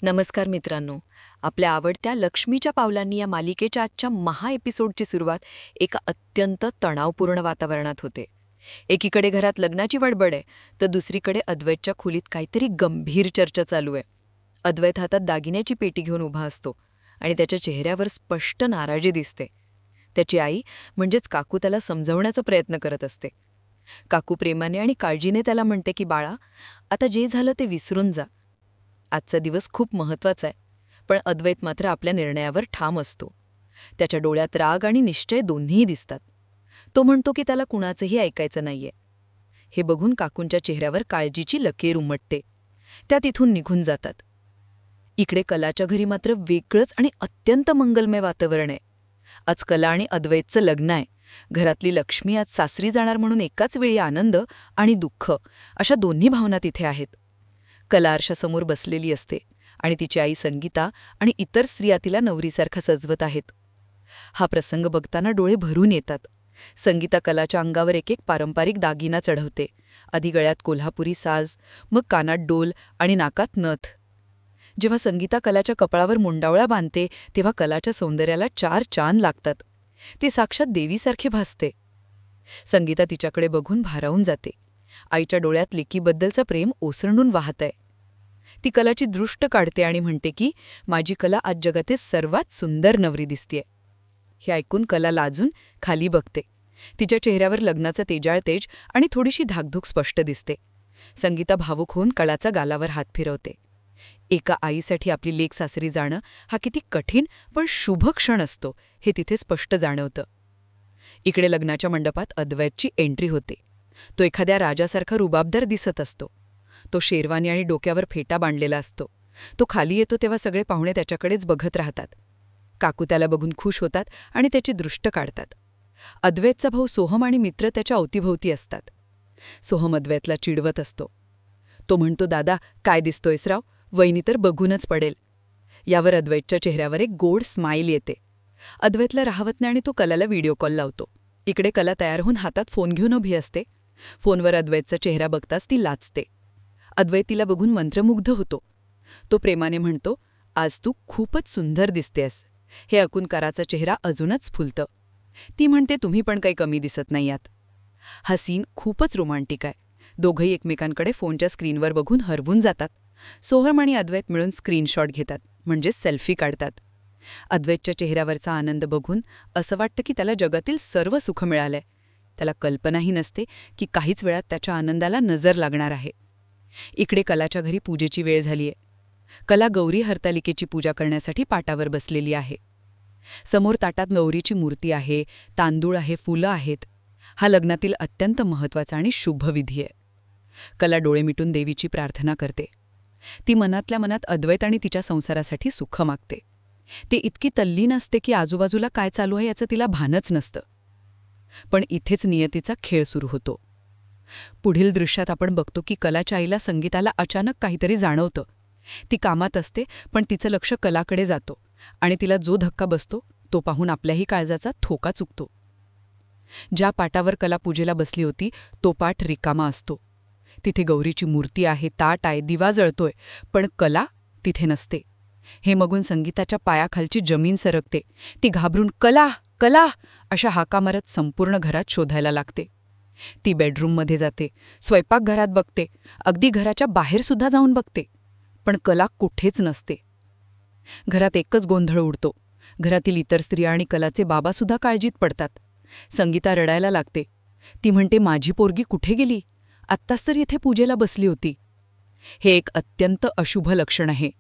नमस्कार मित्रांनो. आपल्या आवडत्या लक्ष्मीच्या पावलांनी या मालिकेच्या आजच्या एपिसोडची सुरुवात एका अत्यंत तणावपूर्ण वातावरणात होते. एकीकडे घरात लग्नाची वडबड आहे, तर दुसरीकडे अद्वैतच्या खोलीत काहीतरी गंभीर चर्चा चालू आहे. अद्वैत हातात दागिन्याची पेटी घेऊन उभा असतो आणि त्याच्या चेहऱ्यावर स्पष्ट नाराजी दिसते. त्याची आई म्हणजेच काकू त्याला समजवण्याचा प्रयत्न करत असते. काकू प्रेमाने आणि काळजीने त्याला म्हणते की बाळा, आता जे झालं ते विसरून जा. आजचा दिवस खूप महत्त्वाचा आहे. पण अद्वैत मात्र आपल्या निर्णयावर ठाम असतो. त्याच्या डोळ्यात राग आणि निश्चय दोन्हीही दिसतात. तो म्हणतो की त्याला कुणाचंही ऐकायचं नाहीये. हे बघून काकूंच्या चेहऱ्यावर काळजीची लकीर उमटते. त्या तिथून निघून जातात. इकडे कलाच्या घरी मात्र वेगळंच आणि अत्यंत मंगलमय वातावरण आहे. आज कला आणि अद्वैतचं लग्न आहे. घरातली लक्ष्मी आज सासरी जाणार म्हणून एकाच वेळी आनंद आणि दुःख अशा दोन्ही भावना तिथे आहेत. कला आरशासमोर बसलेली असते आणि तिची आई संगीता आणि इतर स्त्रिया तिला नवरीसारखं सजवत आहेत. हा प्रसंग बघताना डोळे भरून येतात. संगीता कलाच्या अंगावर एक एक पारंपरिक दागिना चढवते. आधी गळ्यात कोल्हापुरी साज, मग कानात डोल आणि नाकात नथ. जेव्हा संगीता कलाच्या कपाळावर मुंडावळा बांधते तेव्हा कलाच्या सौंदर्याला चार चांद लागतात. ती साक्षात देवीसारखी भासते. संगीता तिच्याकडे बघून भारावून जाते. आईच्या डोळ्यात लेकीबद्दलचं प्रेम ओसंडून वाहतंय. ती कलाची दृष्ट काढते आणि म्हणते की माझी कला आज जगातील सर्वात सुंदर नवरी दिसतेय. हे ऐकून कला लाजून खाली बघते. तिच्या चेहऱ्यावर लग्नाचं तेजाळ तेज आणि थोडीशी धाकधूक स्पष्ट दिसते. संगीता भावूक होऊन कलाच्या गालावर हात फिरवते. एका आईसाठी आपली लेक सासरी जाणं हा किती कठीण पण शुभ क्षण असतो हे तिथे स्पष्ट जाणवतं. इकडे लग्नाच्या मंडपात अद्वैतची एंट्री होते. तो एखाद्या राजासारखा रुबाबदार दिसत असतो. तो शेरवानी आणि डोक्यावर फेटा बांधलेला असतो. तो खाली येतो तेव्हा सगळे पाहुणे त्याच्याकडेच बघत राहतात. काकू त्याला बघून खुश होतात आणि त्याची दृष्ट काढतात. अद्वैतचा भाऊ सोहम आणि मित्र त्याच्या अवतीभोवती असतात. सोहम अद्वैतला चिडवत असतो. तो म्हणतो, दादा काय दिसतोयस राव, वहिनी तर बघूनच पडेल. यावर अद्वैतच्या चेहऱ्यावर एक गोड स्माईल येते. अद्वैतला राहवत नाही आणि तो कलाला व्हिडिओ कॉल लावतो. इकडे कला तयार होऊन हातात फोन घेऊन उभी असते. फोनवर अद्वैतचा चेहरा बघताच ती लाजते. अद्वैत तिला बघून मंत्रमुग्ध होतो. तो प्रेमाने म्हणतो, आज तू खूपच सुंदर दिसतेस. हे ऐकून कराचा चेहरा अजूनच फुलतं. ती म्हणते, तुम्ही पण काही कमी दिसत नाही आहात. हा सीन खूपच रोमांटिक आहे. दोघंही एकमेकांकडे फोनच्या स्क्रीनवर बघून हरवून जातात. सोहम आणि अद्वैत मिळून स्क्रीनशॉट घेतात, म्हणजे सेल्फी काढतात. अद्वैतच्या चेहऱ्यावरचा आनंद बघून असं वाटतं की त्याला जगातील सर्व सुख मिळालंय. त्याला कल्पनाही नसते की काहीच वेळात त्याच्या आनंदाला नजर लागणार आहे. इकडे कलाच्या घरी पूजेची वेळ झालीय. कला गौरी हरतालिकेची पूजा करण्यासाठी पाटावर बसलेली आहे. समोर ताटात गौरीची मूर्ती आहे, तांदूळ आहे, फुलं आहेत. हा लग्नातील अत्यंत महत्त्वाचा आणि शुभ विधी आहे. कला डोळे मिटून देवीची प्रार्थना करते. ती मनातल्या मनात अद्वैत आणि तिच्या संसारासाठी सुख मागते. ती इतकी तल्लीन असते की आजूबाजूला काय चालू आहे याचं तिला भानच नसतं. पण इथेच नियतीचा खेळ सुरू होतो. पुढील दृश्यात आपण बघतो की कलाच्या आईला संगीताला अचानक काहीतरी जाणवतं. ती कामात असते पण तिचं लक्ष कलाकडे जातो आणि तिला जो धक्का बसतो तो पाहून आपल्याही काळजाचा ठोका चुकतो. ज्या पाटावर कला पूजेला बसली होती तो पाट रिकामा असतो. तिथे गौरीची मूर्ती आहे, ताट आहे, दिवा जळतोय, पण कला तिथे नसते. हे बघून संगीताच्या पायाखालची जमीन सरकते. ती घाबरून कला कला अशा हाका मारत संपूर्ण घरात शोधायला लागते. ती बेडरूममध्ये जाते, स्वयंपाकघरात बघते, अगदी घराच्या बाहेरसुद्धा जाऊन बघते, पण कला कुठेच नसते. घरात एकच गोंधळ उडतो. घरातील इतर स्त्रिया आणि कलाचे बाबासुद्धा काळजीत पडतात. संगीता रडायला लागते. ती म्हणते, माझी पोरगी कुठे गेली? आत्ताच तर इथे पूजेला बसली होती. हे एक अत्यंत अशुभ लक्षण आहे.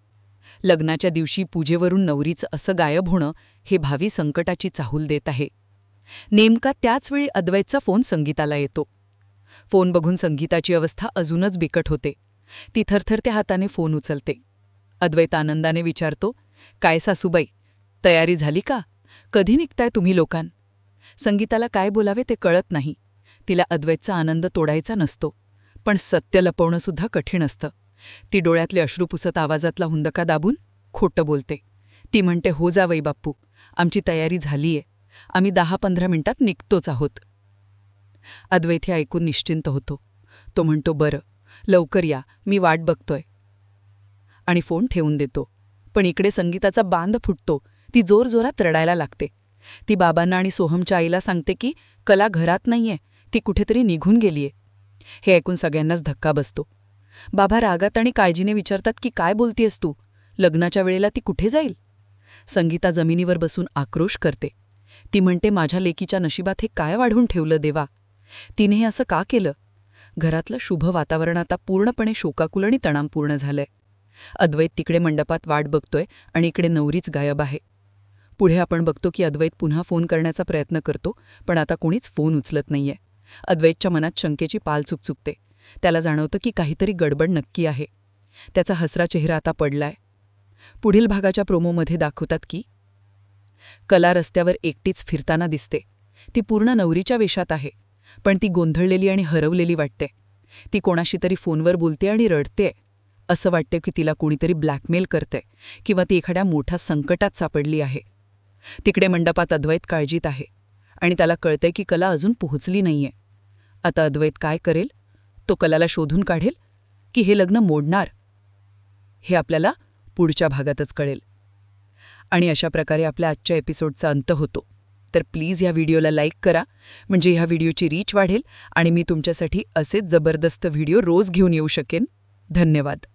लग्नाच्या दिवशी पूजेवरून नवरीचं असं गायब होणं हे भावी संकटाची चाहूल देत आहे. नेमका त्याचवेळी अद्वैतचा फोन संगीताला येतो. फोन बघून संगीताची अवस्था अजूनच बिकट होते. ती थरथरत्या हाताने फोन उचलते. अद्वैत आनंदाने विचारतो, काय सासूबाई, तयारी झाली का? कधी निघताय तुम्ही लोकांन? संगीताला काय बोलावे ते कळत नाही. तिला अद्वैतचा आनंद तोडायचा नसतो, पण सत्य लपवणंसुद्धा कठीण असतं. ती डोळ्यातले अश्रू पुसत आवाजातला हुंदका दाबून खोटं बोलते. ती म्हणते, हो जावई बाप्पू, आमची तयारी झालीये. आम्ही 10-15 मिनिटात निघतोच आहोत. अद्वैत हे ऐकून निश्चिंत होतो. तो म्हणतो, बरं, लवकर या, मी वाट बघतोय. आणि फोन ठेवून देतो. पण इकडे संगीताचा बांध फुटतो. ती जोरजोरात रडायला लागते. ती बाबांना आणि सोहमच्या आईला सांगते की कला घरात नाहीये, ती कुठेतरी निघून गेलीये. हे ऐकून सगळ्यांनाच धक्का बसतो. बाबा रागात आणि काळजीने विचारतात की काय बोलतीयस तू? लग्नाच्या वेळेला ती कुठे जाईल? संगीता जमिनीवर बसून आक्रोश करते. ती म्हणते, माझ्या लेकीच्या नशिबात हे काय वाढवून ठेवलं देवा? तिने हे असं का केलं? घरातलं शुभ वातावरण आता पूर्णपणे शोकाकुल आणि तणावपूर्ण झालंय. अद्वैत तिकडे मंडपात वाट बघतोय आणि इकडे नवरीच गायब आहे. पुढे आपण बघतो की अद्वैत पुन्हा फोन करण्याचा प्रयत्न करतो, पण आता कोणीच फोन उचलत नाहीये. अद्वैतच्या मनात शंकेची पाल चुकचुकते. त्याला जाणवतं की काहीतरी गडबड नक्की आहे. त्याचा हसरा चेहरा आता पडलाय. पुढील भागाच्या प्रोमोमध्ये दाखवतात की कला रस्त्यावर एकटीच फिरताना दिसते. ती पूर्ण नवरीच्या वेशात आहे, पण ती गोंधळलेली आणि हरवलेली वाटते. ती कोणाशी तरी फोनवर बोलते आणि रडते. असं वाटतं की तिला कोणीतरी ब्लॅकमेल करते किंवा ती एखाद्या मोठ्या संकटात सापडली आहे. तिकडे मंडपात अद्वैत काळजीत आहे आणि त्याला कळतंय की कला अजून पोहोचली नाहीये. आता अद्वैत काय करेल? तो कलाला शोधून काढेल की हे लग्न मोडणार? हे आपल्याला पुढच्या भागातच कळेल. आणि अशा प्रकारे आपल्या आजच्या एपिसोडचा अंत होतो. तर प्लीज ह्या व्हिडिओला लाईक करा, म्हणजे ह्या व्हिडिओची रीच वाढेल आणि मी तुमच्यासाठी असेच जबरदस्त व्हिडिओ रोज घेऊन येऊ शकेन. धन्यवाद.